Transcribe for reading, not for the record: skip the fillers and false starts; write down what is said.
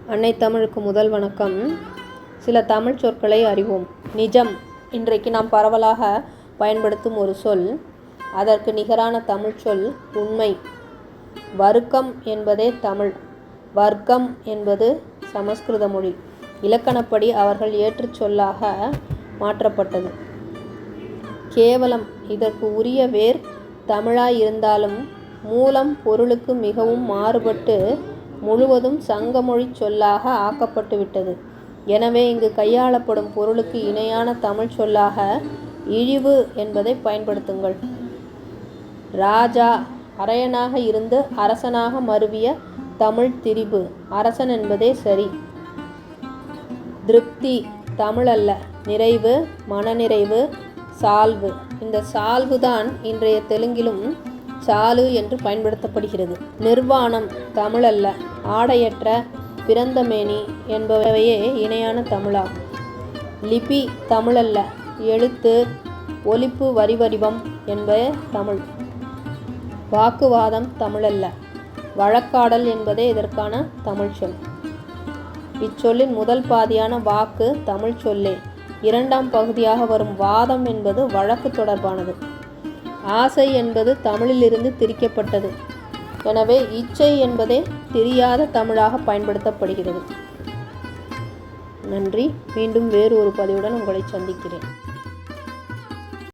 அன்னை தமிழுக்கு முதல் வணக்கம். சில தமிழ் சொற்களை அறிவோம். நிஜம் இன்றைக்கு நாம் பரவலாக பயன்படுத்தும் ஒரு சொல். அதற்கு நிகரான தமிழ் சொல் உண்மை. வர்க்கம் என்பதே தமிழ். வர்க்கம் என்பது சமஸ்கிருத மொழி. இலக்கணப்படி அவர்கள் ஏற்றுச் சொல்லாக மாற்றப்பட்டது. கேவலம் இதற்கு உரிய வேர் தமிழாயிருந்தாலும் மூலம் பொருளுக்கு மிகவும் மாறுபட்டு முழுவதும் சங்கமொழி சொல்லாக ஆக்கப்பட்டுவிட்டது. எனவே இங்கு கையாளப்படும் பொருளுக்கு இணையான தமிழ் சொல்லாக இழிவு என்பதை பயன்படுத்துங்கள். ராஜா அரையனாக இருந்து அரசனாக மருவிய தமிழ் திரிபு. அரசன் என்பதே சரி. திருப்தி தமிழ் அல்ல, நிறைவு, மனநிறைவு, சால்வு. இந்த சால்வுதான் இன்றைய தெலுங்கிலும் சாலு என்று பயன்படுத்தப்படுகிறது. நிர்வாணம் தமிழ் அல்ல, ஆடையற்ற பிறந்தமேனி என்பவையே இணையான தமிழாகும். லிபி தமிழ் அல்ல, எழுத்து, ஒலிப்பு, வரிவடிவம் என்பது தமிழ். வாக்குவாதம் தமிழ் அல்ல, வழக்காடல் என்பதே இதற்கான தமிழ் சொல். இச்சொல்லின் முதல் பாதியான வாக்கு தமிழ் சொல்லே. இரண்டாம் பகுதியாக வரும் வாதம் என்பது வழக்கு தொடர்பானது. ஆசை என்பது தமிழிலிருந்து திரிக்கப்பட்டது. எனவே இச்சை என்பதே தெரியாத தமிழாக பயன்படுத்தப்படுகிறது. நன்றி. மீண்டும் வேறு ஒரு பதிவுடன் உங்களை சந்திக்கிறேன்.